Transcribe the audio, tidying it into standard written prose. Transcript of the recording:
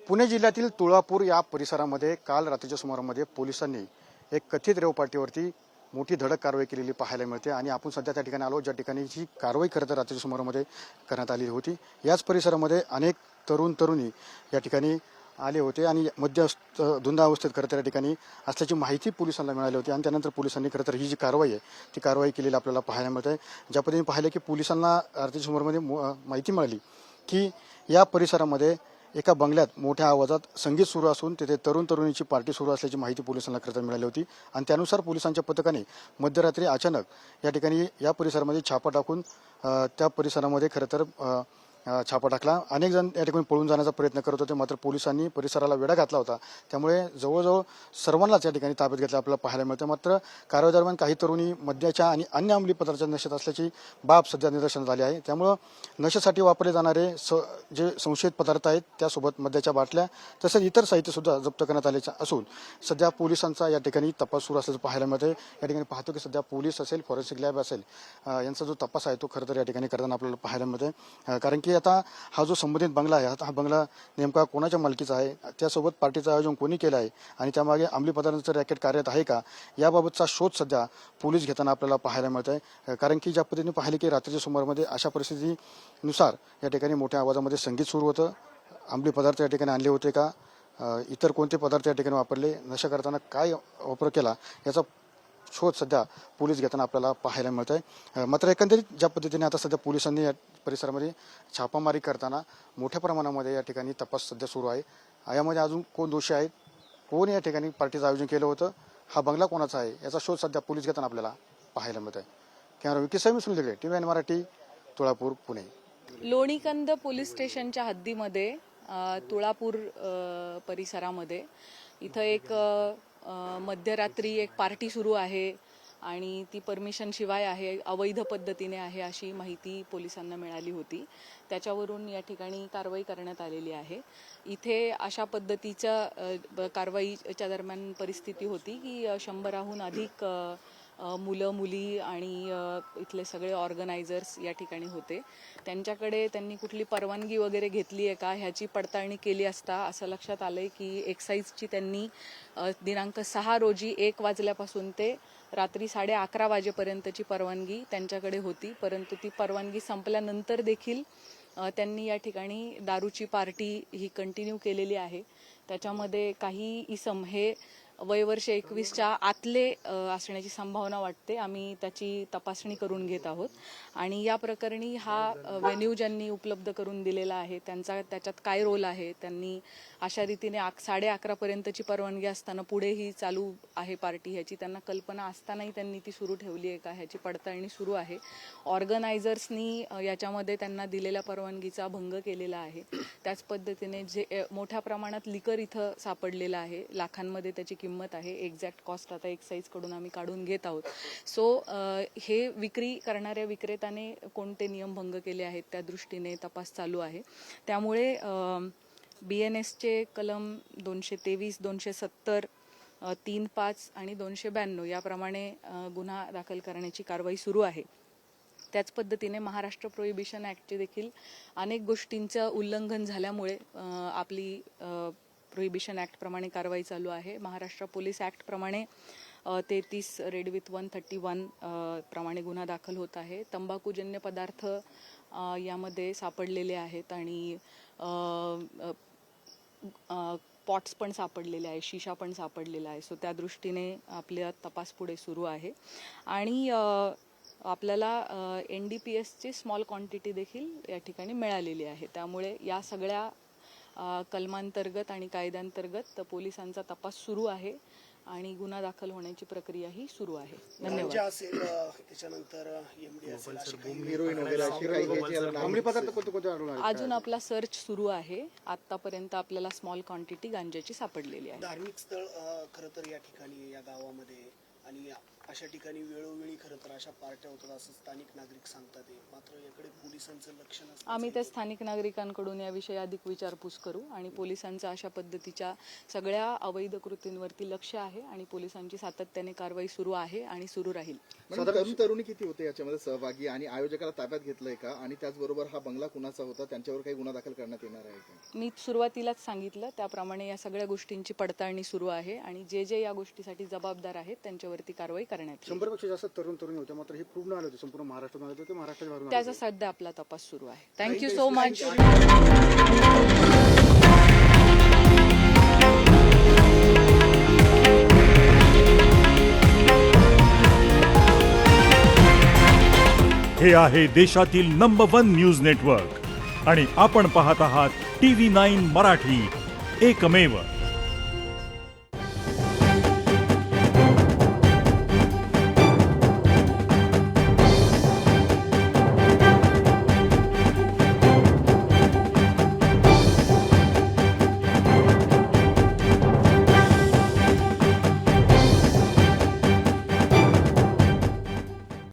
पुणे जिल्ह्यातील तुळापूर या परिसरामध्ये काल रात्रीच्या सुमारामध्ये पोलिसांनी एक कथित रेव पार्टीवरती मोठी धडक कारवाई केलेली पाहायला मिळते आणि आपण सध्या त्या ठिकाणी आलो ज्या ठिकाणी ही कारवाई खरं तर रात्रीच्या सुमारामध्ये करण्यात आली होती। याच परिसरामध्ये अनेक तरुणी या ठिकाणी आले होते आणि धुंदावस्थेत खरं तर या ठिकाणी असल्याची माहिती पोलिसांना मिळाली होती आणि त्यानंतर पोलिसांनी खरं तर ही जी कारवाई आहे ती कारवाई केलेली आपल्याला पाहायला मिळते। ज्या पद्धतीने पाहिलं की पोलिसांना रात्रीच्या सुमारामध्ये माहिती मिळाली की या परिसरामध्ये एका बंगल्यात मोठ्या आवाजात संगीत सुरू असून तिथे तरुणीची पार्टी सुरू असल्याची माहिती पोलिसांना खरं तर मिळाली होती आणि त्यानुसार पोलिसांच्या पथकाने मध्यरात्री अचानक या ठिकाणी या परिसरामध्ये छापा टाकून त्या परिसरामध्ये खरं तर छापा टाकला। अनेक जण या ठिकाणी पळून जाण्याचा प्रयत्न करत होते, मात्र पोलिसांनी परिसराला वेढा घातला होता, त्यामुळे जवळजवळ सर्वांनाच या ठिकाणी ताब्यात घेतलं आपल्याला पाहायला मिळतं। मात्र कारवाई दरम्यान काही तरुणी मद्याच्या आणि अन्य अंमली पदार्थांच्या नशेत असल्याची बाब सध्या निदर्शनास आली आहे। त्यामुळं नशेसाठी वापरले जाणारे जे संशयित पदार्थ आहेत त्यासोबत मद्याच्या बाटल्या तसेच इतर साहित्य सुद्धा जप्त करण्यात आले असून सध्या पोलिसांचा या ठिकाणी तपास सुरू असल्याचं पाहायला मिळतं। या ठिकाणी पाहतो की सध्या पोलीस असेल, फॉरेन्सिक लॅब असेल, यांचा जो तपास आहे तो खरं तर या ठिकाणी करताना आपल्याला पाहायला मिळतं। कारण की आता हा जो संबंधित बंगला आहे, हा बंगला नेमका कोणाच्या मालकीचा आहे, त्यासोबत पार्टीचं आयोजन कोणी केलं आहे आणि त्यामागे अंमली पदार्थांचं रॅकेट कार्यरत आहे का, याबाबतचा शोध सध्या पोलीस घेताना आपल्याला पाहायला मिळत आहे। कारण की ज्या पद्धतीने पाहिले की रात्रीच्या सुमारामध्ये अशा परिस्थितीनुसार या ठिकाणी मोठ्या आवाजामध्ये संगीत सुरू होतं, अंमली पदार्थ या ठिकाणी आणले होते का, इतर कोणते पदार्थ या ठिकाणी वापरले, नशा करताना काय वापर केला, याचा शोध सध्या पोलीस घेताना आपल्याला पाहायला मिळत आहे। मात्र एकंदरीत ज्या पद्धतीने आता सध्या पोलिसांनी या परिसरामध्ये छापामारी करताना मोठ्या प्रमाणामध्ये या ठिकाणी तपास सध्या सुरू आहे। यामध्ये अजून कोण दोषी आहेत, कोण या ठिकाणी पार्टीचं आयोजन केलं होतं, हा बंगला कोणाचा आहे, याचा शोध सध्या पोलीस घेताना आपल्याला पाहायला मिळत आहे। कॅमेरा विकीसाहेब सुनील टीव्ही मराठी, तुळापूर, पुणे। लोणीकंद पोलीस स्टेशनच्या हद्दीमध्ये तुळापूर परिसरामध्ये इथं एक मध्यरात्री एक पार्टी सुरू आहे आणि ती परमिशन शिवाय आहे, अवैध पद्धतीने आहे अशी माहिती पोलिसांना मिळाली होती। त्याच्यावरून या ठिकाणी कारवाई करण्यात आलेली आहे। इथे अशा पद्धतीच्या कारवाईच्या दरम्यान परिस्थिती होती की 100हून अधिक मुलं मुली आणि इथले सगळे ऑर्गनायझर्स या ठिकाणी होते। त्यांच्याकडे त्यांनी कुठली परवानगी वगैरे घेतली आहे का ह्याची पडताळणी केली असता असं लक्षात आलंय की एक्साईजची त्यांनी दिनांक 6 रोजी 1 वाजल्यापासून ते रात्री 11:30 वाजेपर्यंतची परवानगी त्यांच्याकडे होती, परंतु ती परवानगी संपल्यानंतर देखील त्यांनी या ठिकाणी दारूची पार्टी ही कंटिन्यू केलेली आहे। त्याच्यामध्ये काही इसम हे वयवर्ष 21च्या आतले असण्याची संभावना वाटते। आम्ही त्याची तपासणी करून घेत आहोत आणि या प्रकरणी हा व्हेन्यू ज्यांनी उपलब्ध करून दिलेला आहे त्याच्यात काय रोल आहे, त्यांनी अशा रीतीने 11:30 पर्यंतची परवानगी असताना पुढे ही चालू आहे पार्टी ह्याची त्यांना कल्पना असतानाही त्यांनी ती सुरू ठेवली आहे का, ह्याची पडताळणी सुरू आहे। ऑर्गनायझर्सनी याच्यामध्ये त्यांना दिलेल्या परवानगीचा भंग केलेला आहे। त्याच पद्धतीने जे मोठ्या प्रमाणात लिकर इथं सापडलेलं आहे, लाखांमध्ये त्याची किंमत आहे। एक्झॅक्ट कॉस्ट आता एक्साईज कडून आम्ही काढून घेत आहोत। सो हे विक्री करणाऱ्या विक्रेत्याने कोणते नियम भंग केले आहेत त्या दृष्टीने तपास चालू आहे। त्यामुळे BNSचे कलम 223, 270, 3(5) आणि 292 याप्रमाणे गुन्हा दाखल करण्याची कारवाई सुरू आहे। त्याच पद्धतीने महाराष्ट्र प्रोहिबिशन ॲक्टचे देखील अनेक गोष्टींचं उल्लंघन झाल्यामुळे आपली प्रोहिबिशन ॲक्ट प्रमाणे कारवाई चालू आहे। महाराष्ट्र पोलीस ॲक्ट प्रमाणे 33 रेड विथ 131 प्रमाणे गुन्हा दाखल होत आहे। तंबाखूजन्य पदार्थ यामध्ये सापडलेले आहेत आणि पॉट्स पण सापडलेले आहे, शिशा पण सापडलेला आहे। सो त्या दृष्टीने आपला तपास पुढे सुरू आहे आणि आपल्याला NDPSची स्मॉल क्वांटिटी देखील या ठिकाणी मिळालेली आहे। त्यामुळे या सगळ्या कलमांतर्गत आणि कायद्यांतर्गत पोलिसांचा तपास सुरू आहे आणि गुन्हा दाखल होण्याची प्रक्रिया ही सुरू आहे। धन्यवाद। अजून आपला सर्च सुरू आहे। आतापर्यंत आपल्याला स्मॉल क्वांटिटी गांजाची सापडलेली आहे। धार्मिक स्थळ खरं तर या ठिकाणी या गावामध्ये आणि अशा ठिकाणी वेळोवेळी खरं तर अशा पार्ट्या होतात असं स्थानिक नागरिक सांगतात आहे. मात्र याकडे पोलिसांचं लक्ष नसतं. आम्ही त्या स्थानिक नागरिकांकडून याविषयी अधिक विचारपूस करू आणि पोलिसांचं अशा पद्धतीच्या सगळ्या अवैध कृतींवरती लक्ष आहे आणि पोलिसांची सातत्याने कारवाई सुरू आहे आणि सुरू राहील. तरुण तरुणी किती होते याच्यामध्ये सहभागी आणि आयोजकाला ताब्यात घेतलंय का आणि त्याचबरोबर हा बंगला कुणाचा होता त्यांच्यावर काही गुन्हा दाखल करण्यात येणार आहे का? मी सुरुवातीलाच सांगितलं त्याप्रमाणे या सगळ्या गोष्टींची पडताळणी सुरू आहे आणि जे या गोष्टीसाठी जबाबदार आहेत त्यांच्यावरती कारवाई करण्यात येईल. 100पेक्षा जास्त तरुण तरुणी होते, मात्र हे पूर्ण आले होते, संपूर्ण महाराष्ट्रातून आले होते, महाराष्ट्राच्या बाहेरून आले त्याचा होते. सध्या आपला तपास सुरू आहे. Thank you so much. हे आहे देशातील नंबर 1 न्यूज नेटवर्क आणि आपण पाहत आहात TV9 मराठी, एकमेव.